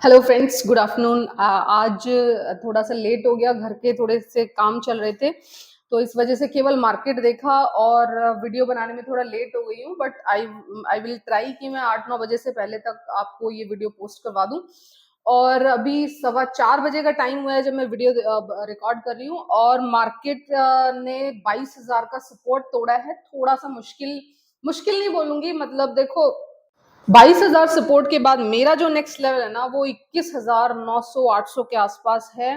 Hello friends, good afternoon. आज थोड़ा सा लेट हो गया, घर के थोड़े से काम चल रहे थे तो इस वजह से केवल मार्केट देखा और वीडियो बनाने में थोड़ा लेट हो गई हूँ। But I I will try कि मैं 8-9 बजे से पहले तक आपको ये वीडियो पोस्ट करवा दूँ। और अभी 4:15 का टाइम हुआ है जब मैं वीडियो रिकॉर्ड कर रही हूँ और मार्केट ने 22,000 का सपोर्ट तोड़ा है। थोड़ा सा मुश्किल मुश्किल नहीं बोलूंगी, मतलब देखो, 22,000 सपोर्ट के बाद मेरा जो नेक्स्ट लेवल है ना वो 21,900-800 के आसपास है।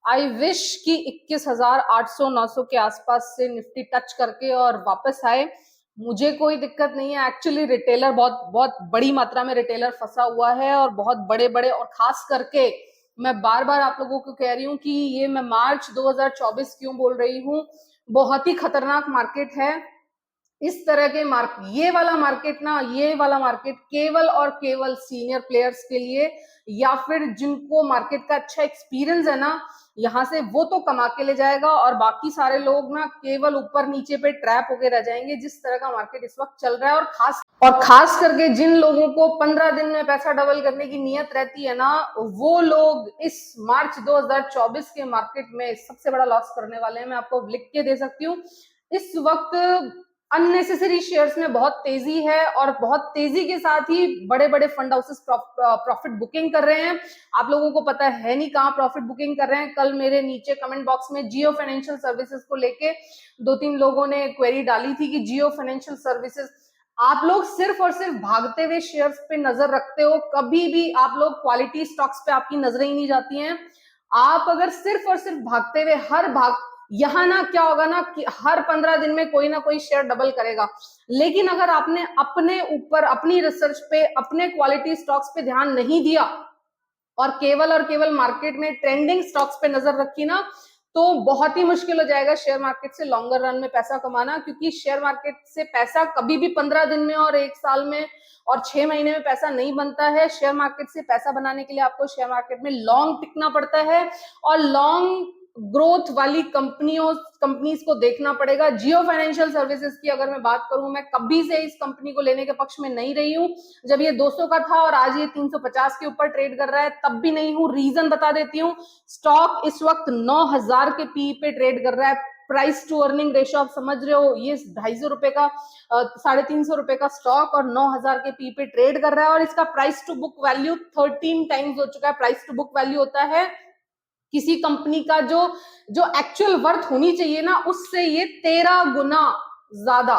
आई विश कि 21,800-900 के आसपास से निफ्टी टच करके और वापस आए। मुझे कोई दिक्कत नहीं है। एक्चुअली रिटेलर बहुत बहुत बड़ी मात्रा में रिटेलर फंसा हुआ है और बहुत बड़े बड़े, और खास करके मैं बार बार आप लोगों को कह रही हूँ कि ये मैं मार्च 2024 क्यों बोल रही हूँ, बहुत ही खतरनाक मार्केट है। इस तरह के ये वाला मार्केट ना, ये वाला मार्केट केवल और केवल सीनियर प्लेयर्स के लिए, या फिर जिनको मार्केट का अच्छा एक्सपीरियंस है ना, यहाँ से वो तो कमा के ले जाएगा और बाकी सारे लोग ना केवल ऊपर नीचे पे ट्रैप होके रह जाएंगे। जिस तरह का मार्केट इस वक्त चल रहा है, और खास करके जिन लोगों को 15 दिन में पैसा डबल करने की नियत रहती है ना, वो लोग इस मार्च 2024 के मार्केट में सबसे बड़ा लॉस करने वाले हैं। मैं आपको लिख के दे सकती हूँ। इस वक्त अननेसेसरी शेयर्स में बहुत तेजी है और बहुत तेजी के साथ ही बड़े बड़े फंड हाउसेस प्रॉफिट बुकिंग कर रहे हैं। आप लोगों को पता है नहीं कहाँ प्रॉफिट बुकिंग कर रहे हैं। कल मेरे नीचे कमेंट बॉक्स में जियो फाइनेंशियल सर्विसेज को लेके 2-3 लोगों ने क्वेरी डाली थी कि जियो फाइनेंशियल सर्विसेज, आप लोग सिर्फ और सिर्फ भागते हुए शेयर्स पे नजर रखते हो। कभी भी आप लोग क्वालिटी स्टॉक्स पे आपकी नजरें ही नहीं जाती हैं। आप अगर सिर्फ और सिर्फ भागते हुए यहाँ ना क्या होगा ना कि हर 15 दिन में कोई ना कोई शेयर डबल करेगा। लेकिन अगर आपने अपने ऊपर, अपनी रिसर्च पे, अपने क्वालिटी स्टॉक्स पे ध्यान नहीं दिया और केवल मार्केट में ट्रेंडिंग स्टॉक्स पे नजर रखी ना, तो बहुत ही मुश्किल हो जाएगा शेयर मार्केट से लॉन्गर रन में पैसा कमाना। क्योंकि शेयर मार्केट से पैसा कभी भी 15 दिन में और 1 साल में और 6 महीने में पैसा नहीं बनता है। शेयर मार्केट से पैसा बनाने के लिए आपको शेयर मार्केट में लॉन्ग टिकना पड़ता है और लॉन्ग ग्रोथ वाली कंपनीज को देखना पड़ेगा। जियो फाइनेंशियल सर्विसेज की अगर मैं बात करूं, मैं कभी से इस कंपनी को लेने के पक्ष में नहीं रही हूं। जब ये 200 का था और आज ये 350 के ऊपर ट्रेड कर रहा है तब भी नहीं हूं। रीजन बता देती हूँ। स्टॉक इस वक्त 9,000 के पी पे ट्रेड कर रहा है। प्राइस टू अर्निंग रेशियो आप समझ रहे हो, ये 250 रुपए का, 350 रुपए का स्टॉक और 9,000 के पी पे ट्रेड कर रहा है और इसका price to book value 13 times हो चुका है। प्राइस टू बुक वैल्यू होता है किसी कंपनी का जो जो एक्चुअल वर्थ होनी चाहिए ना, उससे ये 13 गुना ज्यादा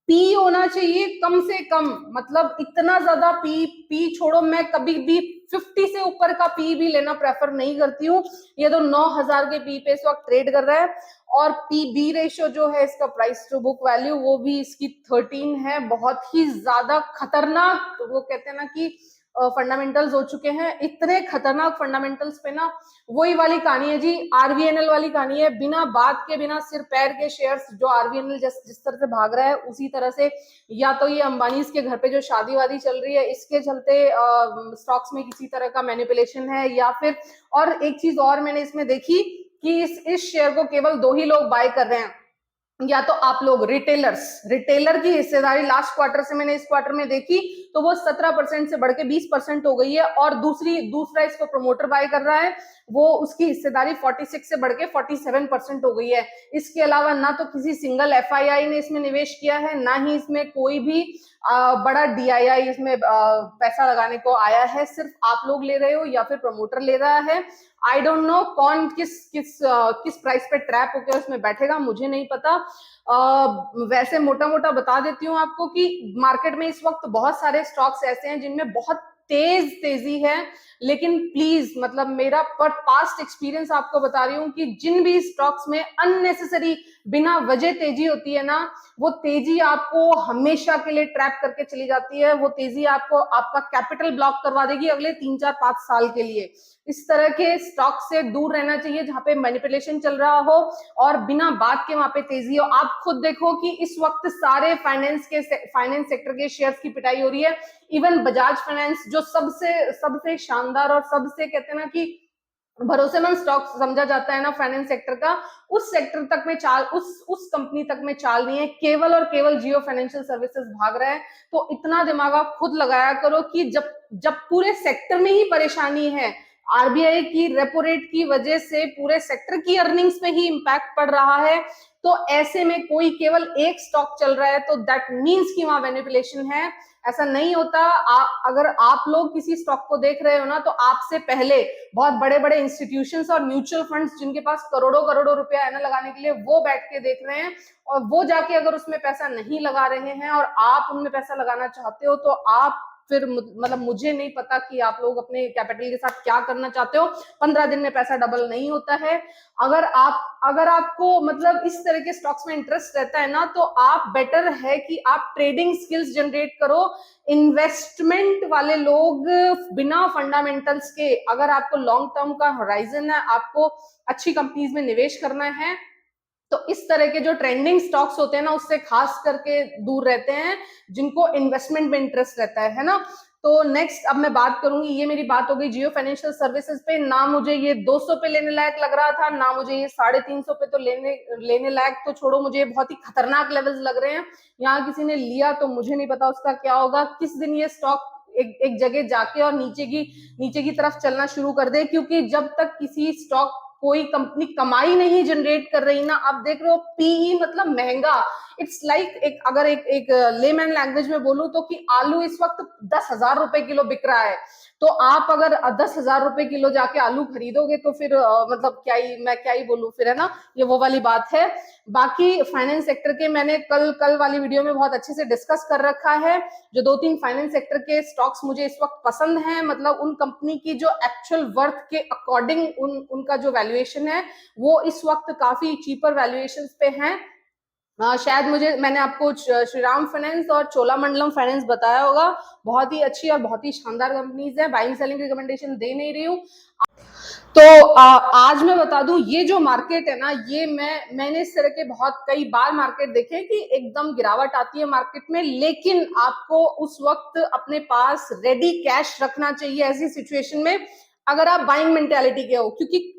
पी होना चाहिए कम से कम। मतलब इतना ज्यादा पी छोड़ो, मैं कभी भी 50 से ऊपर का पी भी लेना प्रेफर नहीं करती हूँ। ये तो 9,000 के पी पे इस वक्त ट्रेड कर रहा है और पी बी रेशियो जो है इसका, प्राइस टू बुक वैल्यू, वो भी इसकी 13 है। बहुत ही ज्यादा खतरनाक, वो कहते हैं ना कि फंडामेंटल्स हो चुके हैं। इतने खतरनाक फंडामेंटल्स पे ना, वही वाली कहानी है जी, आरवीएनएल वाली कहानी है। बिना बात के, बिना सिर पैर के शेयर्स जो आरवीएनएल जिस तरह से भाग रहा है, उसी तरह से या तो ये अंबानी के घर पे जो शादी वादी चल रही है इसके चलते स्टॉक्स में किसी तरह का मैनिपुलेशन है, या फिर और एक चीज और मैंने इसमें देखी कि इस शेयर को केवल 2 ही लोग बाय कर रहे हैं। या तो आप लोग रिटेलर की हिस्सेदारी लास्ट क्वार्टर से मैंने इस क्वार्टर में देखी तो वो 17% से बढ़ के 20% हो गई है, और दूसरा इसको प्रमोटर बाय कर रहा है, वो उसकी हिस्सेदारी 46 से बढ़ के 47% हो गई है। इसके अलावा ना तो किसी सिंगल एफआईआई ने इसमें निवेश किया है, ना ही इसमें कोई भी बड़ा डीआईआई इसमें पैसा लगाने को आया है। सिर्फ आप लोग ले रहे हो या फिर प्रमोटर ले रहा है। आई डोंट नो कौन किस प्राइस पे ट्रैप होकर उसमें बैठेगा, मुझे नहीं पता। वैसे मोटा मोटा बता देती हूँ आपको कि मार्केट में इस वक्त बहुत सारे स्टॉक्स ऐसे हैं जिनमें बहुत तेजी है। लेकिन प्लीज, मतलब मेरा पर पास्ट एक्सपीरियंस आपको बता रही हूँ कि जिन भी स्टॉक्स में अननेसेसरी बिना वजह तेजी होती है ना, वो तेजी आपको हमेशा के लिए ट्रैप करके चली जाती है। वो तेजी आपको आपका कैपिटल ब्लॉक करवा देगी अगले 3-4-5 साल के लिए। इस तरह के स्टॉक से दूर रहना चाहिए जहां पे मैनिपुलेशन चल रहा हो और बिना बात के वहां पे तेजी हो। आप खुद देखो कि इस वक्त सारे फाइनेंस सेक्टर के शेयर्स की पिटाई हो रही है। इवन बजाज फाइनेंस जो सबसे शानदार और सबसे कहते हैं ना कि भरोसेमंद स्टॉक समझा जाता है ना फाइनेंस सेक्टर का, उस सेक्टर तक में चाल, उस कंपनी तक में चाल नहीं है, केवल और केवल जियो फाइनेंशियल सर्विसेज भाग रहा है। तो इतना दिमाग आप खुद लगाया करो कि जब जब पूरे सेक्टर में ही परेशानी है, आरबीआई की रेपो रेट की वजह से पूरे सेक्टर की अर्निंग्स में ही इंपैक्ट पड़ रहा है, तो ऐसे में कोई केवल एक स्टॉक चल रहा है तो दैट मीन्स कि वहां मैनिपुलेशन है। ऐसा नहीं होता। अगर आप लोग किसी स्टॉक को देख रहे हो ना, तो आपसे पहले बहुत बड़े बड़े इंस्टीट्यूशंस और म्यूचुअल फंड्स जिनके पास करोड़ों करोड़ों रुपया है ना लगाने के लिए, वो बैठ के देख रहे हैं, और वो जाके अगर उसमें पैसा नहीं लगा रहे हैं और आप उनमें पैसा लगाना चाहते हो, तो आप फिर मतलब मुझे नहीं पता कि आप लोग अपने कैपिटल के साथ क्या करना चाहते हो। 15 दिन में पैसा डबल नहीं होता है। अगर आपको मतलब इस तरह के स्टॉक्स में इंटरेस्ट रहता है ना, तो आप बेटर है कि आप ट्रेडिंग स्किल्स जनरेट करो। इन्वेस्टमेंट वाले लोग बिना फंडामेंटल्स के, अगर आपको लॉन्ग टर्म का होराइजन है, आपको अच्छी कंपनीज में निवेश करना है, तो इस तरह के जो ट्रेंडिंग स्टॉक्स होते हैं ना, उससे खास करके दूर रहते हैं, जिनको इन्वेस्टमेंट में इंटरेस्ट रहता है ना। तो नेक्स्ट अब मैं बात करूंगी, ये मेरी बात हो गई जियो फाइनेंशियल सर्विसेज पे। ना मुझे ये 200 पे लेने लायक लग रहा था, ना मुझे ये 350 पे तो लेने लायक तो छोड़ो, मुझे बहुत ही खतरनाक लेवल्स लग रहे हैं। यहाँ किसी ने लिया तो मुझे नहीं पता उसका क्या होगा, किस दिन ये स्टॉक एक जगह जाके और नीचे की तरफ चलना शुरू कर दे। क्योंकि जब तक किसी स्टॉक, कोई कंपनी कमाई नहीं जनरेट कर रही ना, आप देख रहे हो पीई मतलब महंगा, इट्स लाइक अगर एक लेमैन लैंग्वेज में बोलूं तो कि आलू इस वक्त 10,000 रुपए किलो बिक रहा है। तो आप अगर 10,000 रुपए किलो जाके आलू खरीदोगे तो फिर मतलब क्या ही बोलूं फिर, है ना। ये वो वाली बात है। बाकी फाइनेंस सेक्टर के मैंने कल वाली वीडियो में बहुत अच्छे से डिस्कस कर रखा है। जो 2-3 फाइनेंस सेक्टर के स्टॉक्स मुझे इस वक्त पसंद हैं, मतलब उन कंपनी की जो एक्चुअल वर्थ के अकॉर्डिंग उनका जो वैल्यूएशन है, वो इस वक्त काफी चीपर वैल्यूएशन पे हैं। शायद मैंने आपको श्रीराम फाइनेंस और चोलामंडलम फाइनेंस बताया होगा, बहुत ही अच्छी और बहुत ही शानदार कंपनीज है। बाइंग सेलिंग रिकमेंडेशन दे नहीं रही हूँ। तो आज मैं बता दूं, ये जो मार्केट है ना, ये मैंने इस तरह के बहुत कई बार मार्केट देखे कि एकदम गिरावट आती है मार्केट में, लेकिन आपको उस वक्त अपने पास रेडी कैश रखना चाहिए ऐसी सिचुएशन में, अगर आप बाइंग मेंटेलिटी के हो। क्योंकि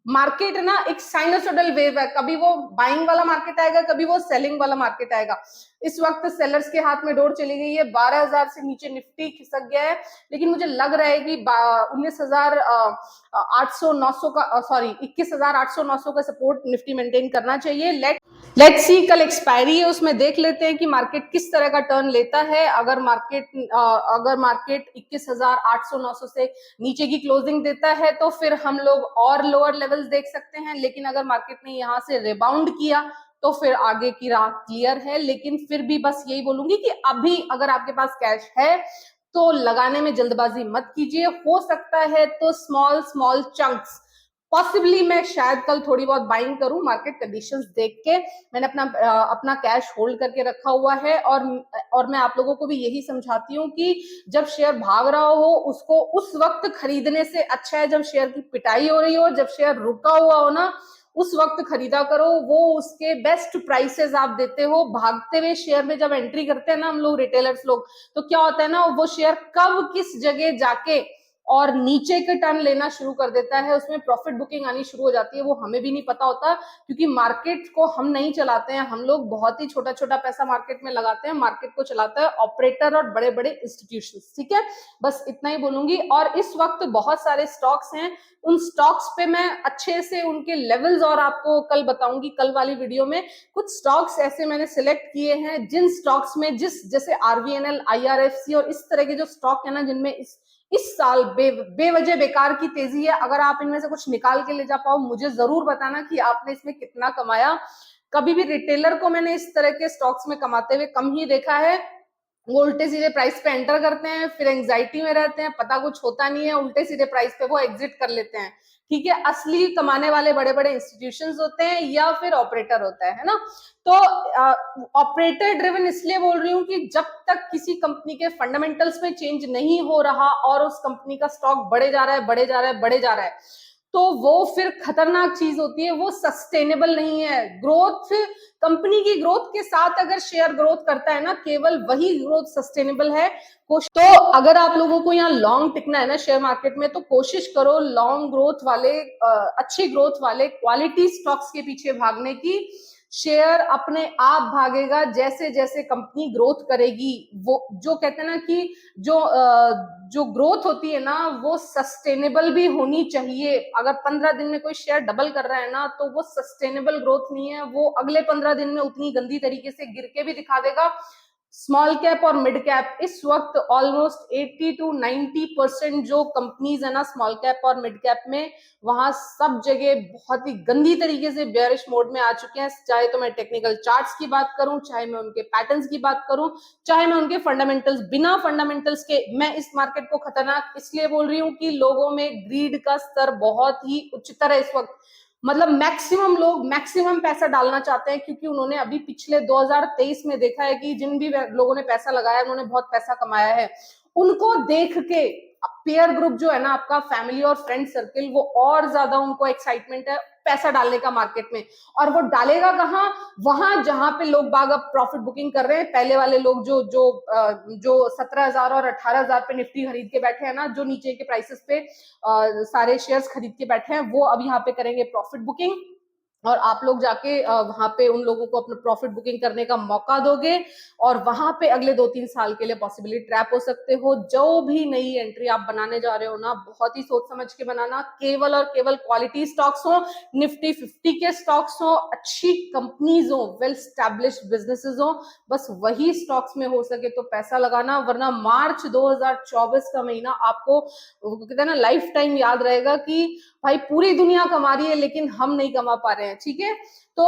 मार्केट है ना एक साइनोसोडल वेव है, कभी वो बाइंग वाला मार्केट आएगा, कभी वो सेलिंग वाला मार्केट आएगा। इस वक्त सेलर्स के हाथ में डोर चली गई है, 12,000 से नीचे निफ्टी खिसक गया है, लेकिन मुझे लग रहा है कि 19,800-900 का, सॉरी 21,800-900 का सपोर्ट निफ्टी मेंटेन करना चाहिए। लेट्स सी, कल एक्सपायरी है, उसमें देख लेते हैं कि मार्केट किस तरह का टर्न लेता है। अगर मार्केट 21,800-900 से नीचे की क्लोजिंग देता है तो फिर हम लोग और लोअर लेवल्स देख सकते हैं, लेकिन अगर मार्केट ने यहाँ से रिबाउंड किया तो फिर आगे की राह क्लियर है। लेकिन फिर भी बस यही बोलूंगी कि अभी अगर आपके पास कैश है तो लगाने में जल्दबाजी मत कीजिए। हो सकता है तो स्मॉल स्मॉल चंक्स, पॉसिबली मैं शायद कल थोड़ी बहुत बाइंग करूं मार्केट कंडीशंस देख के। मैंने अपना कैश होल्ड करके रखा हुआ है, और मैं आप लोगों को भी यही समझाती हूँ कि जब शेयर भाग रहा हो उसको उस वक्त खरीदने से अच्छा है जब शेयर की पिटाई हो रही हो। जब शेयर रुका हुआ हो ना, उस वक्त खरीदा करो, वो उसके बेस्ट प्राइसेस आप देते हो। भागते हुए शेयर में जब एंट्री करते हैं ना हम लोग, रिटेलर्स लोग, तो क्या होता है ना, वो शेयर कब किस जगह जाके और नीचे के टर्न लेना शुरू कर देता है, उसमें प्रॉफिट बुकिंग आनी शुरू हो जाती है, वो हमें भी नहीं पता होता। क्योंकि मार्केट को हम नहीं चलाते हैं, हम लोग बहुत ही छोटा छोटा पैसा मार्केट में लगाते हैं, मार्केट को चलाता है ऑपरेटर और बड़े बड़े इंस्टीट्यूशंस। ठीक है, बस इतना ही बोलूंगी। और इस वक्त बहुत सारे स्टॉक्स हैं, उन स्टॉक्स पे मैं अच्छे से उनके लेवल्स और आपको कल बताऊंगी। कल वाली वीडियो में कुछ स्टॉक्स ऐसे मैंने सिलेक्ट किए हैं जिन स्टॉक्स में जैसे आरवीएनएल, आईआरएफसी और इस तरह के जो स्टॉक है ना, जिनमें इस साल बेवजह बेकार की तेजी है, अगर आप इनमें से कुछ निकाल के ले जा पाओ, मुझे जरूर बताना कि आपने इसमें कितना कमाया। कभी भी रिटेलर को मैंने इस तरह के स्टॉक्स में कमाते हुए कम ही देखा है। वो उल्टे सीधे प्राइस पे एंटर करते हैं, फिर एंग्जाइटी में रहते हैं, पता कुछ होता नहीं है, उल्टे सीधे प्राइस पे वो एग्जिट कर लेते हैं। ठीक है, असली कमाने वाले बड़े बड़े इंस्टीट्यूशंस होते हैं या फिर ऑपरेटर होता है ना। तो ऑपरेटर ड्रिवन इसलिए बोल रही हूँ कि जब तक किसी कंपनी के फंडामेंटल्स में चेंज नहीं हो रहा और उस कंपनी का स्टॉक बढ़े जा रहा है, बढ़े जा रहा है, बढ़े जा रहा है, तो वो फिर खतरनाक चीज होती है, वो सस्टेनेबल नहीं है। ग्रोथ, कंपनी की ग्रोथ के साथ अगर शेयर ग्रोथ करता है ना, केवल वही ग्रोथ सस्टेनेबल है। तो अगर आप लोगों को यहाँ लॉन्ग टिकना है ना शेयर मार्केट में, तो कोशिश करो लॉन्ग ग्रोथ वाले, अच्छी ग्रोथ वाले क्वालिटी स्टॉक्स के पीछे भागने की। शेयर अपने आप भागेगा जैसे जैसे कंपनी ग्रोथ करेगी। वो जो कहते हैं ना कि जो ग्रोथ होती है ना, वो सस्टेनेबल भी होनी चाहिए। अगर 15 दिन में कोई शेयर डबल कर रहा है ना, तो वो सस्टेनेबल ग्रोथ नहीं है। वो अगले 15 दिन में उतनी गंदी तरीके से गिर के भी दिखा देगा। स्मॉल कैप और मिड कैप इस वक्त ऑलमोस्ट 80 to 90% जो कंपनीज है ना स्मॉल कैप और मिड कैप में, वहां सब जगह बहुत ही गंदी तरीके से बेयरिश मोड में आ चुके हैं। चाहे तो मैं टेक्निकल चार्ट्स की बात करूं, चाहे मैं उनके पैटर्न्स की बात करूं, चाहे मैं उनके फंडामेंटल्स, बिना फंडामेंटल्स के मैं इस मार्केट को खतरनाक इसलिए बोल रही हूं कि लोगों में ग्रीड का स्तर बहुत ही उच्चतर है इस वक्त। मतलब मैक्सिमम लोग मैक्सिमम पैसा डालना चाहते हैं, क्योंकि उन्होंने अभी पिछले 2023 में देखा है कि जिन भी लोगों ने पैसा लगाया उन्होंने बहुत पैसा कमाया है। उनको देख के पेयर ग्रुप जो है ना आपका, फैमिली और फ्रेंड सर्किल, वो और ज्यादा उनको एक्साइटमेंट है पैसा डालने का मार्केट में। और वो डालेगा कहाँ? वहां जहां पे लोग बाग अब प्रॉफिट बुकिंग कर रहे हैं। पहले वाले लोग जो 17,000 और 18,000 पे निफ्टी खरीद के बैठे हैं ना, जो नीचे के प्राइसेस पे सारे शेयर्स खरीद के बैठे हैं, वो अब यहाँ पे करेंगे प्रॉफिट बुकिंग। और आप लोग जाके वहां पे उन लोगों को अपना प्रॉफिट बुकिंग करने का मौका दोगे, और वहां पे अगले 2-3 साल के लिए पॉसिबली ट्रैप हो सकते हो। जो भी नई एंट्री आप बनाने जा रहे हो ना, बहुत ही सोच समझ के बनाना। केवल और केवल क्वालिटी स्टॉक्स हो, निफ्टी 50 के स्टॉक्स हो, अच्छी कंपनीज हो, वेल स्टैब्लिश्ड बिजनेसेस हो, बस वही स्टॉक्स में हो सके तो पैसा लगाना। वरना मार्च 2024 का महीना आपको कहते हैं ना लाइफ टाइम याद रहेगा कि भाई पूरी दुनिया कमा रही है लेकिन हम नहीं कमा पा रहे हैं। ठीक है, तो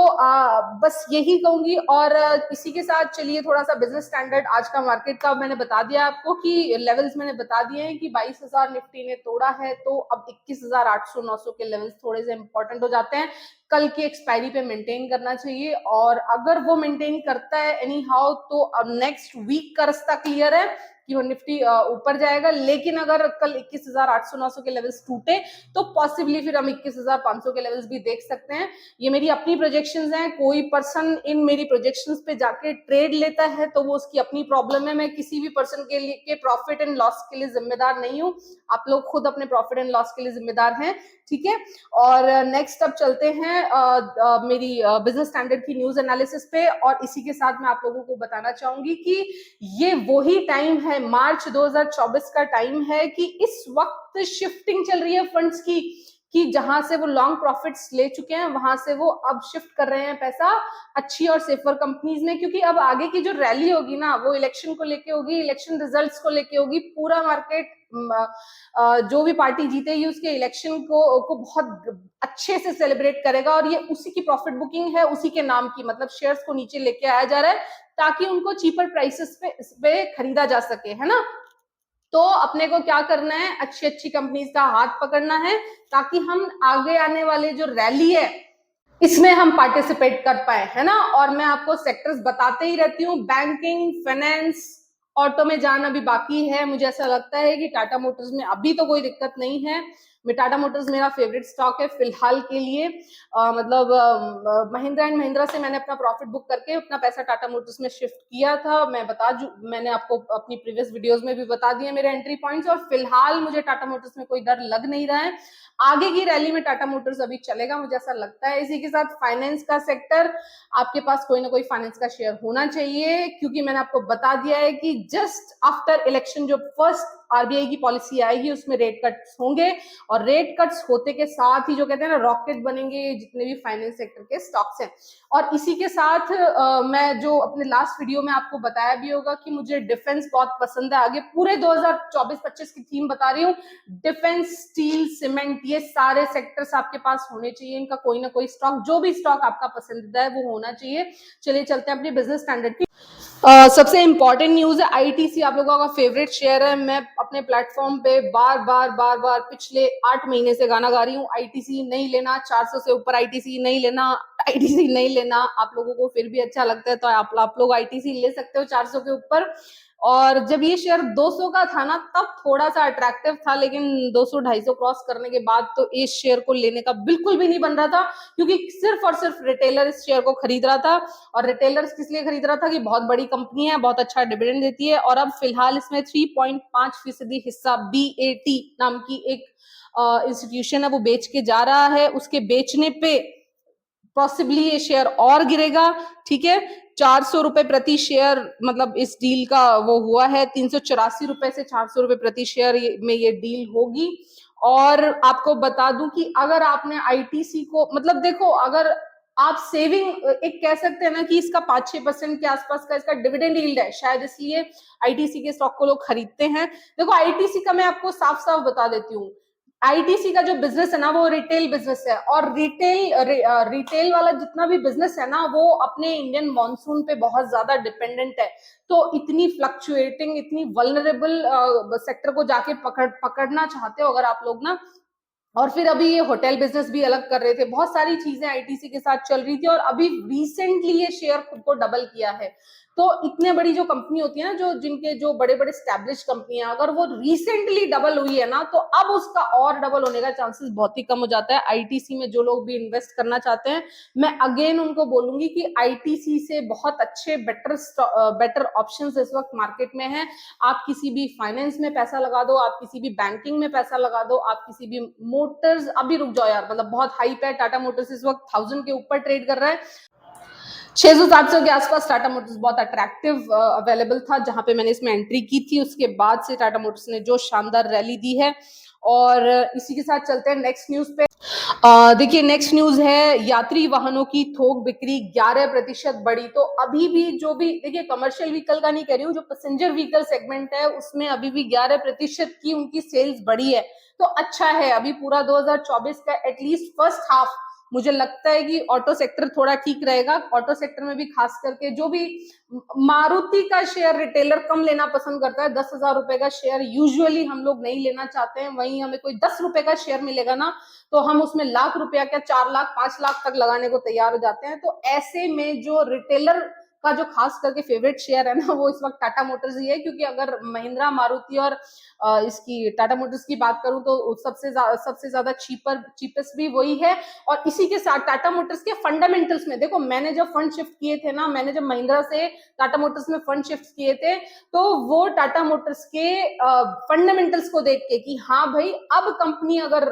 बस यही कहूंगी। और इसी के साथ चलिए थोड़ा सा बिजनेस स्टैंडर्ड आज का मार्केट का मैंने बता दिया आपको कि लेवल्स मैंने बता दिए हैं कि 22,000 निफ्टी ने तोड़ा है, तो अब 21,800-900 के लेवल्स थोड़े से इंपॉर्टेंट हो जाते हैं। कल की एक्सपायरी पे मेंटेन करना चाहिए, और अगर वो मेंटेन करता है एनी हाउ, तो अब नेक्स्ट वीक का रास्ता क्लियर है कि वो निफ्टी ऊपर जाएगा। लेकिन अगर कल 21,800-900 के लेवल्स टूटे, तो पॉसिबली फिर हम 21,500 के लेवल्स भी देख सकते हैं। ये मेरी अपनी प्रोजेक्शंस हैं। कोई पर्सन इन मेरी प्रोजेक्शंस पे जाके ट्रेड लेता है तो वो उसकी अपनी प्रॉब्लम है। मैं किसी भी पर्सन के लिए के प्रॉफिट एंड लॉस के लिए जिम्मेदार नहीं हूँ। आप लोग खुद अपने प्रॉफिट एंड लॉस के लिए जिम्मेदार हैं। ठीक है, और नेक्स्ट अब चलते हैं मेरी बिजनेस स्टैंडर्ड की न्यूज एनालिसिस पे। और इसी के साथ मैं आप लोगों को बताना चाहूंगी कि ये वही टाइम है, मार्च 2024 का टाइम है कि इस वक्त शिफ्टिंग चल रही है फंड्स की, कि जहां से वो लॉन्ग प्रॉफिट्स ले चुके हैं वहां से वो अब शिफ्ट कर रहे हैं पैसा अच्छी और सेफर कंपनीज में। क्योंकि अब आगे की जो रैली होगी ना, वो इलेक्शन को लेके होगी, इलेक्शन रिजल्ट्स को लेके होगी। पूरा मार्केट जो भी पार्टी जीतेगी उसके इलेक्शन को बहुत अच्छे से सेलिब्रेट करेगा, और ये उसी की प्रॉफिट बुकिंग है, उसी के नाम की। मतलब शेयर्स को नीचे लेके आया जा रहा है ताकि उनको चीपर प्राइसेस पे खरीदा जा सके, है ना। तो अपने को क्या करना है, अच्छी अच्छी कंपनीज का हाथ पकड़ना है, ताकि हम आगे आने वाले जो रैली है इसमें हम पार्टिसिपेट कर पाए, है ना। और मैं आपको सेक्टर्स बताते ही रहती हूँ, बैंकिंग, फाइनेंस, ऑटो में जाना अभी बाकी है। मुझे ऐसा लगता है कि टाटा मोटर्स में अभी तो कोई दिक्कत नहीं है। टाटा मोटर्स मेरा फेवरेट स्टॉक है फिलहाल के लिए। मतलब महिंद्रा एंड महिंद्रा से मैंने अपना प्रॉफिट बुक करके अपना पैसा टाटा मोटर्स में शिफ्ट किया था। मैंने आपको अपनी प्रीवियस वीडियोस में भी बता दिए मेरे एंट्री पॉइंट्स, और फिलहाल मुझे टाटा मोटर्स में कोई डर लग नहीं रहा है। आगे की रैली में टाटा मोटर्स अभी चलेगा, मुझे ऐसा लगता है। इसी के साथ फाइनेंस का सेक्टर, आपके पास कोई ना कोई फाइनेंस का शेयर होना चाहिए, क्योंकि मैंने आपको बता दिया है कि जस्ट आफ्टर इलेक्शन जो फर्स्ट आरबीआई की पॉलिसी आएगी उसमें रेट कट्स होंगे, और रेट कट्स होते के साथ ही जो कहते हैं ना रॉकेट बनेंगे जितने भी फाइनेंस सेक्टर के स्टॉक्स हैं। और इसी के साथ मैं जो अपने लास्ट वीडियो में आपको बताया भी होगा कि मुझे डिफेंस बहुत पसंद है। आगे पूरे 2024-25 की थीम बता रही हूँ, डिफेंस, स्टील, सीमेंट, ये सारे सेक्टर्स आपके पास होने चाहिए। इनका कोई ना कोई स्टॉक, जो भी स्टॉक आपका पसंदीदा है वो होना चाहिए। चलिए चलते हैं अपनी बिजनेस स्टैंडर्ड की। सबसे इंपॉर्टेंट न्यूज है आईटीसी, आप लोगों का फेवरेट शेयर है। मैं अपने प्लेटफॉर्म पे बार बार पिछले 8 महीने से गाना गा रही हूँ, आईटीसी नहीं लेना, 400 से ऊपर आईटीसी नहीं लेना, आईटीसी नहीं लेना। आप लोगों को फिर भी अच्छा लगता है तो आप लोग आईटीसी ले सकते हो 400 के ऊपर। और जब ये शेयर 200 का था ना तब थोड़ा सा अट्रैक्टिव था, लेकिन 200-250 क्रॉस करने के बाद तो इस शेयर को लेने का बिल्कुल भी नहीं बन रहा था, क्योंकि सिर्फ और सिर्फ रिटेलर इस शेयर को खरीद रहा था। और रिटेलर्स किस लिए खरीद रहा था कि बहुत बड़ी कंपनी है, बहुत अच्छा डिविडेंड देती है, और अब फिलहाल इसमें 3.5% हिस्सा BAT नाम की एक इंस्टीट्यूशन है वो बेच के जा रहा है। उसके बेचने पे पॉसिबली ये शेयर और गिरेगा। ठीक है, 400 रुपए प्रति शेयर मतलब इस डील का वो हुआ है, 384 रुपए से 400 रुपए प्रति शेयर में ये डील होगी। और आपको बता दूं कि अगर आपने आईटीसी को मतलब देखो, अगर आप सेविंग एक कह सकते हैं ना कि इसका 5-6% के आसपास का इसका डिविडेंड यील्ड है, शायद इसलिए आईटीसी के स्टॉक को लोग खरीदते हैं। देखो आईटीसी का मैं आपको साफ साफ बता देती हूँ, आईटीसी का जो बिजनेस है ना वो रिटेल बिजनेस है, और रिटेल वाला जितना भी बिजनेस है ना वो अपने इंडियन मॉनसून पे बहुत ज्यादा डिपेंडेंट है। तो इतनी फ्लक्चुएटिंग, इतनी वल्नरेबल सेक्टर को जाके पकड़ना चाहते हो अगर आप लोग ना, और फिर अभी ये होटल बिजनेस भी अलग कर रहे थे, बहुत सारी चीजें आईटीसी के साथ चल रही थी, और अभी रिसेंटली ये शेयर खुद को डबल किया है। तो इतने बड़ी जो कंपनी होती है ना, जो जिनके जो बड़े बड़े स्टैब्लिश कंपनी है, अगर वो रिसेंटली डबल हुई है ना तो अब उसका और डबल होने का चांसेस बहुत ही कम हो जाता है। आईटीसी में जो लोग भी इन्वेस्ट करना चाहते हैं, मैं अगेन उनको बोलूंगी कि आईटीसी से बहुत अच्छे बेटर ऑप्शंस इस वक्त मार्केट में है। आप किसी भी फाइनेंस में पैसा लगा दो, आप किसी भी बैंकिंग में पैसा लगा दो, आप किसी भी मोटर्स, अभी रुक जाओ यार, मतलब बहुत हाई पे टाटा मोटर्स इस वक्त 1000 के ऊपर ट्रेड कर रहा है, 600-700 के आसपास टाटा मोटर्स बहुत अट्रैक्टिव अवेलेबल था जहां पे मैंने इसमें एंट्री की थी। उसके बाद से टाटा मोटर्स ने जो शानदार रैली दी है। और इसी के साथ चलते हैं नेक्स्ट न्यूज पे। देखिए नेक्स्ट न्यूज है, यात्री वाहनों की थोक बिक्री 11% बढ़ी। तो अभी भी जो भी, देखिए कमर्शियल व्हीकल का नहीं कह रही हूँ, जो पैसेंजर व्हीकल सेगमेंट है उसमें अभी भी 11% की उनकी सेल्स बढ़ी है। तो अच्छा है, अभी पूरा 2024 का एटलीस्ट फर्स्ट हाफ मुझे लगता है कि ऑटो सेक्टर थोड़ा ठीक रहेगा। ऑटो सेक्टर में भी खास करके जो भी मारुति का शेयर रिटेलर कम लेना पसंद करता है, 10,000 रुपए का शेयर यूजुअली हम लोग नहीं लेना चाहते हैं। वहीं हमें कोई 10 रुपए का शेयर मिलेगा ना तो हम उसमें लाख रुपया क्या 4 लाख 5 लाख तक लगाने को तैयार हो जाते हैं। तो ऐसे में जो रिटेलर का जो खास करके फेवरेट शेयर है ना वो इस वक्त टाटा मोटर्स ही है, क्योंकि अगर महिंद्रा, मारुति और इसकी टाटा मोटर्स की बात करूं तो सबसे ज्यादा चीपेस्ट भी वही है। और इसी के साथ टाटा मोटर्स के फंडामेंटल्स में देखो, मैंने जब फंड शिफ्ट किए थे ना, मैंने जब महिंद्रा से टाटा मोटर्स में फंड शिफ्ट किए थे, तो वो टाटा मोटर्स के फंडामेंटल्स को देख के कि हाँ भाई अब कंपनी अगर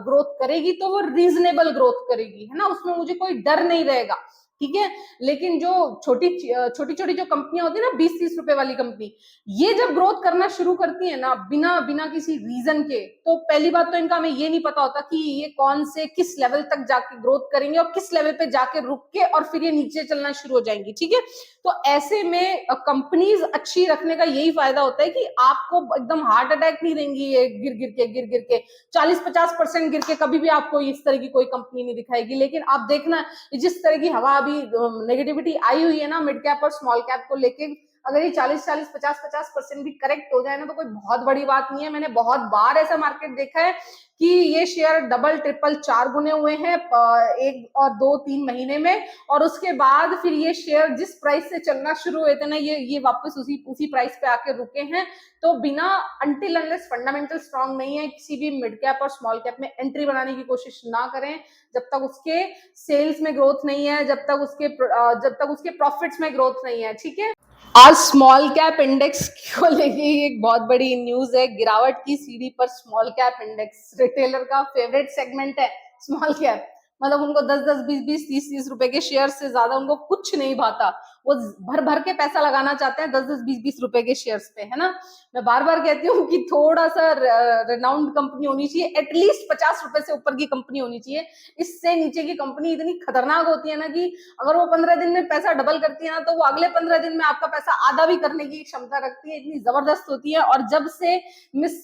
ग्रोथ करेगी तो वो रीजनेबल ग्रोथ करेगी, है ना, उसमें मुझे कोई डर नहीं रहेगा। ठीक है, लेकिन जो छोटी छोटी जो कंपनियां होती है ना, 20-30 रुपए वाली कंपनी, ये जब ग्रोथ करना शुरू करती है ना बिना बिना किसी रीजन के, तो पहली बात तो इनका हमें ये नहीं पता होता कि ये कौन से किस लेवल तक जाके ग्रोथ करेंगे और किस लेवल पे जाके रुक के और फिर ये नीचे चलना शुरू हो जाएंगी। ठीक है, तो ऐसे में कंपनीज अच्छी रखने का यही फायदा होता है कि आपको एकदम हार्ट अटैक नहीं देंगी ये गिर गिर के 40-50% गिर के कभी भी आपको इस तरह की कोई कंपनी नहीं दिखाएगी। लेकिन आप देखना जिस तरह की हवा अभी नेगेटिविटी आई हुई है ना मिड कैप और स्मॉल कैप को लेके, अगर ये 40-40, 50-50% भी करेक्ट हो जाए ना तो कोई बहुत बड़ी बात नहीं है। मैंने बहुत बार ऐसा मार्केट देखा है कि ये शेयर डबल ट्रिपल 4 गुने हुए हैं 1 और 2-3 महीने में, और उसके बाद फिर ये शेयर जिस प्राइस से चलना शुरू हुए थे ना ये वापस उसी प्राइस पे आके रुके हैं। तो बिना अंटिल अनलेस फंडामेंटल स्ट्रांग नहीं है, किसी भी मिड कैप और स्मॉल कैप में एंट्री बनाने की कोशिश ना करें जब तक उसके सेल्स में ग्रोथ नहीं है, जब तक उसके प्रॉफिट्स में ग्रोथ नहीं है। ठीक है, आज स्मॉल कैप इंडेक्स को लेके एक बहुत बड़ी न्यूज है, गिरावट की सीढ़ी पर स्मॉल कैप इंडेक्स। रिटेलर का फेवरेट सेगमेंट है स्मॉल कैप, मतलब उनको 10-10, 20-20, 30-30 रुपए के शेयर से ज्यादा उनको कुछ नहीं भाता। वो भर भर के पैसा लगाना चाहते हैं 10-10, 20-20 रुपए के शेयर्स पे, है ना। मैं बार बार कहती हूँ कि थोड़ा सा रेनाउंड कंपनी होनी चाहिए, एटलीस्ट 50 रुपए से ऊपर की कंपनी होनी चाहिए। इससे नीचे की कंपनी इतनी खतरनाक होती है ना कि अगर वो 15 दिन में पैसा डबल करती है ना तो वो अगले 15 दिन में आपका पैसा आधा भी करने की क्षमता रखती है, इतनी जबरदस्त होती है। और जब से मिस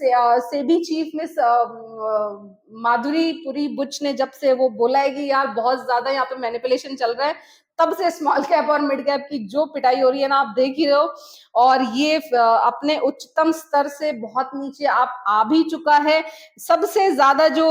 सेबी चीफ मिस माधुरी पुरी बुच ने जब से वो बोला है कि यार बहुत ज्यादा यहाँ पे मैनिपुलेशन चल रहा है, तब से स्मॉल कैप और मिड कैप की जो पिटाई हो रही है ना आप देख ही रहे हो। और ये अपने उच्चतम स्तर से बहुत नीचे आप आ भी चुका है। सबसे ज्यादा जो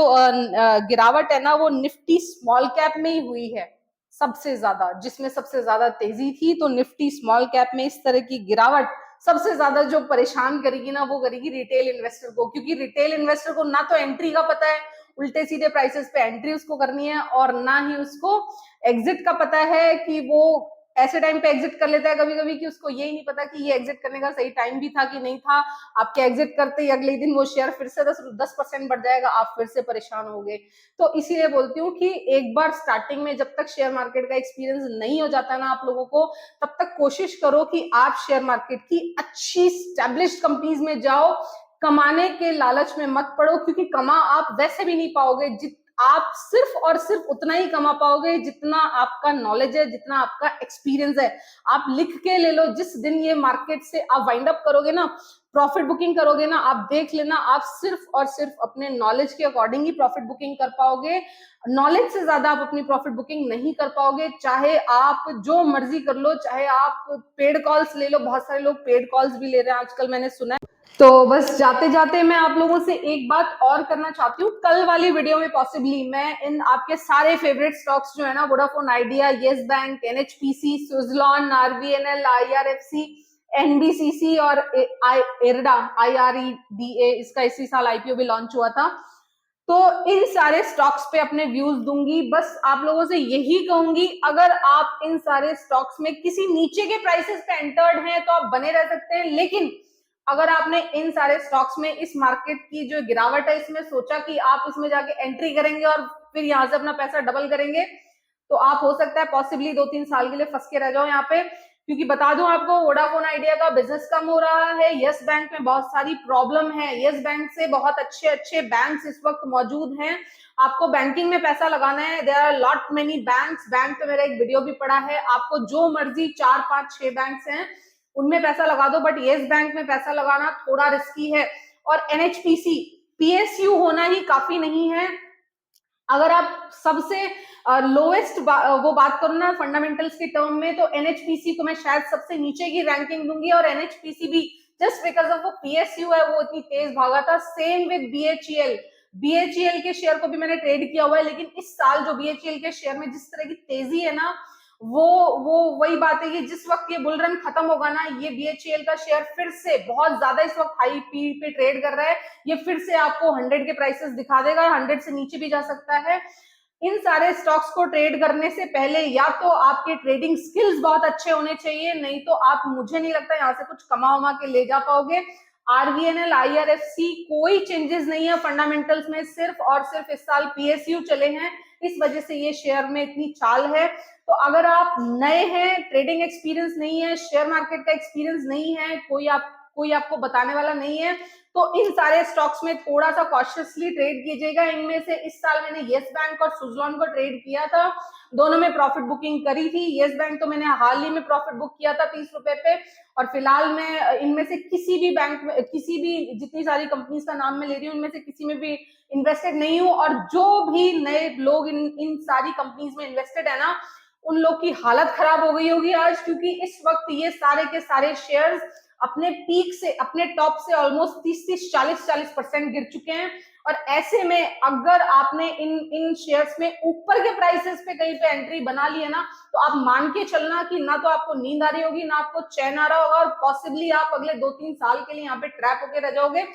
गिरावट है ना वो निफ्टी स्मॉल कैप में ही हुई है, सबसे ज्यादा, जिसमें सबसे ज्यादा तेजी थी तो निफ्टी स्मॉल कैप में इस तरह की गिरावट सबसे ज्यादा जो परेशान करेगी ना वो करेगी रिटेल इन्वेस्टर को, क्योंकि रिटेल इन्वेस्टर को ना तो एंट्री का पता है, उल्टे सीधे प्राइसेस पे एंट्री उसको करनी है, और ना ही उसको एग्जिट का पता है कि वो ऐसे टाइम पे एग्जिट कर लेता है कभी कभी कि उसको यही नहीं पता कि ये एग्जिट करने का सही टाइम भी था कि नहीं था। आपके एग्जिट करते ही अगले दिन वो शेयर फिर से 10% बढ़ जाएगा, आप फिर से परेशान हो गए। तो इसीलिए बोलती हूँ कि एक बार स्टार्टिंग में जब तक शेयर मार्केट का एक्सपीरियंस नहीं हो जाता ना आप लोगों को, तब तक कोशिश करो कि आप शेयर मार्केट की अच्छी स्टैब्लिश्ड कंपनीज में जाओ। कमाने के लालच में मत पड़ो, क्योंकि कमा आप वैसे भी नहीं पाओगे। आप सिर्फ और सिर्फ उतना ही कमा पाओगे जितना आपका नॉलेज है, जितना आपका एक्सपीरियंस है। आप लिख के ले लो, जिस दिन ये मार्केट से आप वाइंड अप करोगे ना, प्रॉफिट बुकिंग करोगे ना, आप देख लेना आप सिर्फ और सिर्फ अपने नॉलेज के अकॉर्डिंग ही प्रॉफिट बुकिंग कर पाओगे। नॉलेज से ज्यादा आप अपनी प्रॉफिट बुकिंग नहीं कर पाओगे। चाहे आप जो मर्जी कर लो, चाहे आप पेड कॉल्स ले लो, बहुत सारे लोग पेड कॉल्स भी ले रहे हैं आजकल, मैंने सुना है। तो बस जाते जाते मैं आप लोगों से एक बात और करना चाहती हूँ। कल वाली वीडियो में पॉसिबली मैं इन आपके सारे फेवरेट स्टॉक्स जो है ना, Vodafone idea, yes bank, NHPC, Suzlon, RVNL, IRFC, NBCC और एरडा, IREDA, इसका इसी साल आईपीओ भी लॉन्च हुआ था, तो इन सारे स्टॉक्स पे अपने व्यूज दूंगी। बस आप लोगों से यही कहूंगी, अगर आप इन सारे स्टॉक्स में किसी नीचे के प्राइसेस पे एंटर्ड हैं तो आप बने रह सकते हैं, लेकिन अगर आपने इन सारे स्टॉक्स में इस मार्केट की जो गिरावट है इसमें सोचा कि आप इसमें जाके एंट्री करेंगे और फिर यहां से अपना पैसा डबल करेंगे, तो आप हो सकता है पॉसिबली 2-3 साल के लिए फंस के रह जाओ यहाँ पे। क्योंकि बता दूं आपको, वोडाफोन आइडिया का बिजनेस कम हो रहा है, यस बैंक में बहुत सारी प्रॉब्लम है, यस बैंक से बहुत अच्छे अच्छे बैंक्स इस वक्त मौजूद हैं। आपको बैंकिंग में पैसा लगाना है, there are lot many banks, bank पे मेरा एक वीडियो भी पड़ा है, आपको जो मर्जी 4-5-6 बैंक्स हैं उनमें पैसा लगा दो, बट येस बैंक में पैसा लगाना थोड़ा रिस्की है। और एनएचपीसी, पीएसयू होना ही काफी नहीं है। अगर आप सबसे लोएस्ट वो बात करो ना फंडामेंटल्स के टर्म में, तो एनएचपीसी को मैं शायद सबसे नीचे की रैंकिंग दूंगी, और एनएचपीसी भी जस्ट बिकॉज ऑफ वो पीएसयू है, वो इतनी तेज भागा था। सेम विद बीएचईएल, बीएचईएल के शेयर को भी मैंने ट्रेड किया हुआ है, लेकिन इस साल जो बीएचईएल के शेयर में जिस तरह की तेजी है ना, वो वही बात है कि जिस वक्त ये बुल रन खत्म होगा ना, ये बीएचईएल का शेयर फिर से बहुत ज्यादा इस वक्त हाई पी पे ट्रेड कर रहा है, ये फिर से आपको 100 के प्राइसेस दिखा देगा, 100 से नीचे भी जा सकता है। इन सारे स्टॉक्स को ट्रेड करने से पहले या तो आपके ट्रेडिंग स्किल्स बहुत अच्छे होने चाहिए, नहीं तो आप, मुझे नहीं लगता यहाँ से कुछ कमा उमा के ले जा पाओगे। आरवीएनएल, आईआरएफसी, कोई चेंजेस नहीं है फंडामेंटल्स में, सिर्फ और सिर्फ इस साल पीएसयू चले हैं, इस वजह से ये शेयर में इतनी चाल है। तो अगर आप नए हैं, ट्रेडिंग एक्सपीरियंस नहीं है, शेयर मार्केट का एक्सपीरियंस नहीं है, कोई आपको बताने वाला नहीं है, तो इन सारे स्टॉक्स में थोड़ा सा कॉशियसली ट्रेड कीजिएगा। इनमें से इस साल मैंने येस बैंक और सुजलॉन को ट्रेड किया था, दोनों में प्रॉफिट बुकिंग करी थी। येस बैंक तो मैंने हाल ही में प्रॉफिट बुक किया था 30 रुपए पे, और फिलहाल मैं इनमें से किसी भी बैंक में, किसी भी, जितनी सारी कंपनीज का नाम मैं ले रही हूँ उनमें से किसी में भी इन्वेस्टेड नहीं हूँ। और जो भी नए लोग इन सारी कंपनीज में इन्वेस्टेड है ना, उन लोग की हालत खराब हो गई होगी आज, क्योंकि इस वक्त ये सारे के सारे शेयर्स अपने पीक से, अपने टॉप से ऑलमोस्ट 30-30, 40-40% गिर चुके हैं। और ऐसे में अगर आपने इन शेयर्स में ऊपर के प्राइसेस पे कहीं पे एंट्री बना ली है ना, तो आप मान के चलना कि ना तो आपको नींद आ रही होगी, ना आपको चैन आ रहा होगा, और पॉसिबली आप अगले 2-3 साल के लिए यहाँ पे ट्रैप होके रह जाओगे।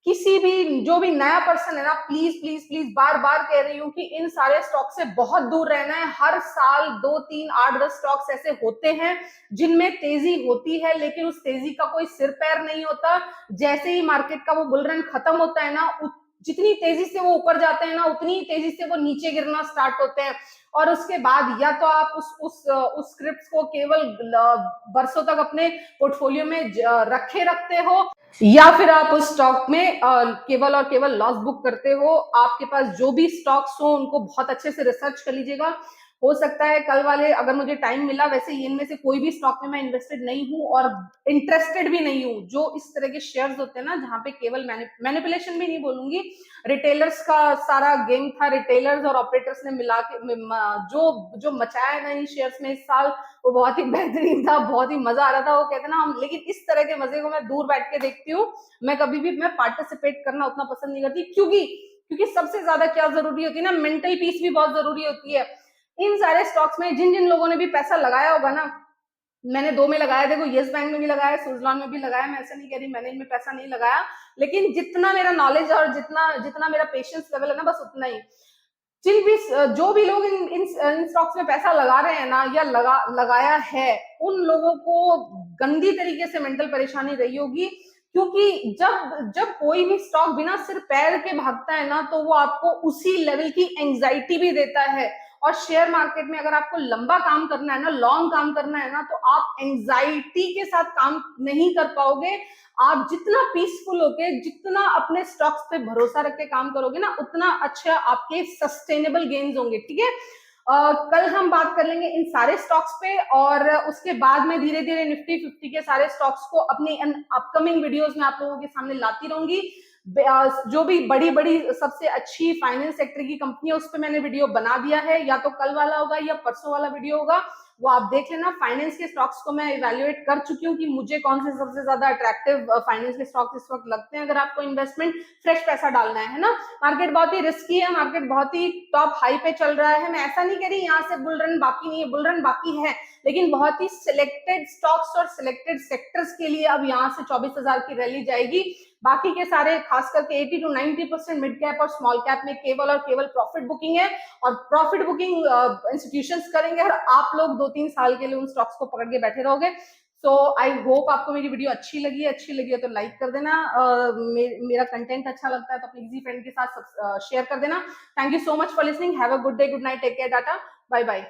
किसी भी, जो भी नया पर्सन है ना, प्लीज प्लीज प्लीज बार बार कह रही हूँ कि इन सारे स्टॉक से बहुत दूर रहना है। हर साल 2-3-8-10 स्टॉक्स ऐसे होते हैं जिनमें तेजी होती है, लेकिन उस तेजी का कोई सिर पैर नहीं होता। जैसे ही मार्केट का वो बुल रन खत्म होता है ना, जितनी तेजी से वो ऊपर जाते हैं ना, उतनी ही तेजी से वो नीचे गिरना स्टार्ट होते हैं। और उसके बाद या तो आप उस स्क्रिप्ट को केवल बरसों तक अपने पोर्टफोलियो में रखे रखते हो, या फिर आप उस स्टॉक में केवल और केवल लॉस बुक करते हो। आपके पास जो भी स्टॉक्स हो उनको बहुत अच्छे से रिसर्च कर लीजिएगा। हो सकता है कल वाले, अगर मुझे टाइम मिला, वैसे इनमें से कोई भी स्टॉक में मैं इन्वेस्टेड नहीं हूं और इंटरेस्टेड भी नहीं हूं। जो इस तरह के शेयर्स होते हैं ना, जहां पे केवल मैनिपुलेशन भी नहीं बोलूंगी, रिटेलर्स का सारा गेम था, रिटेलर्स और ऑपरेटर्स ने मिला के जो जो मचाया ना इन शेयर्स में इस साल, वो बहुत ही बेहतरीन था, बहुत ही मजा आ रहा था। वो कहते ना हम, लेकिन इस तरह के मजे को मैं दूर बैठ के देखती हूँ, मैं कभी भी मैं पार्टिसिपेट करना उतना पसंद नहीं करती, क्योंकि सबसे ज्यादा क्या जरूरी होती है ना, मेंटल पीस भी बहुत जरूरी होती है। इन सारे स्टॉक्स में जिन जिन लोगों ने भी पैसा लगाया होगा ना, मैंने 2 में लगाया, देखो येस बैंक में भी लगाया, सुज़लॉन में भी लगाया, मैं ऐसा नहीं कह रही मैंने इनमें पैसा नहीं लगाया, लेकिन जितना मेरा नॉलेज और जितना जितना मेरा पेशेंस लेवल है ना, बस उतना ही। जिन भी जो भी लोग इन स्टॉक्स में पैसा लगा रहे हैं ना, या लगाया है, उन लोगों को गंदी तरीके से मेंटल परेशानी रही होगी, क्योंकि जब जब कोई भी स्टॉक बिना सिर पैर के भागता है ना, तो वो आपको उसी लेवल की एंग्जाइटी भी देता है। और शेयर मार्केट में अगर आपको लंबा काम करना है ना, लॉन्ग काम करना है ना, तो आप एंग्जाइटी के साथ काम नहीं कर पाओगे। आप जितना पीसफुल होके, जितना अपने स्टॉक्स पे भरोसा रख के काम करोगे ना, उतना अच्छा आपके सस्टेनेबल गेन्स होंगे, ठीक है। कल हम बात कर लेंगे इन सारे स्टॉक्स पे, और उसके बाद में धीरे धीरे निफ्टी 50 के सारे स्टॉक्स को अपनी अपकमिंग वीडियोस में आप लोगों के सामने लाती रहूंगी। जो भी बड़ी बड़ी सबसे अच्छी फाइनेंस सेक्टर की कंपनी है, उस पर मैंने वीडियो बना दिया है, या तो कल वाला होगा या परसों वाला वीडियो होगा, वो आप देख लेना। फाइनेंस के स्टॉक्स को मैं इवेल्युएट कर चुकी हूँ कि मुझे कौन से सबसे ज्यादा अट्रैक्टिव फाइनेंस के स्टॉक्स इस वक्त लगते हैं, अगर आपको इन्वेस्टमेंट फ्रेश पैसा डालना है ना। मार्केट बहुत ही रिस्की है, मार्केट बहुत ही टॉप हाई पे चल रहा है। मैं ऐसा नहीं कह रही यहाँ से बुल रन बाकी नहीं है, बुल रन बाकी है, लेकिन बहुत ही सिलेक्टेड स्टॉक्स और सिलेक्टेड सेक्टर्स के लिए अब यहाँ से 24,000 की रैली जाएगी। बाकी के सारे खास करके 80 to 90% मिड कैप और स्मॉल कैप में केवल और केवल प्रॉफिट बुकिंग है, और प्रॉफिट बुकिंग इंस्टीट्यूशंस करेंगे, और आप लोग 2-3 साल के लिए उन स्टॉक्स को पकड़ के बैठे रहोगे। सो आई होप आपको मेरी वीडियो अच्छी लगी है तो लाइक कर देना। मेरा कंटेंट अच्छा लगता है तो अपने इजी फ्रेंड के साथ शेयर कर देना। Thank you so much for listening, have a good day, good night, take care, tata, bye bye.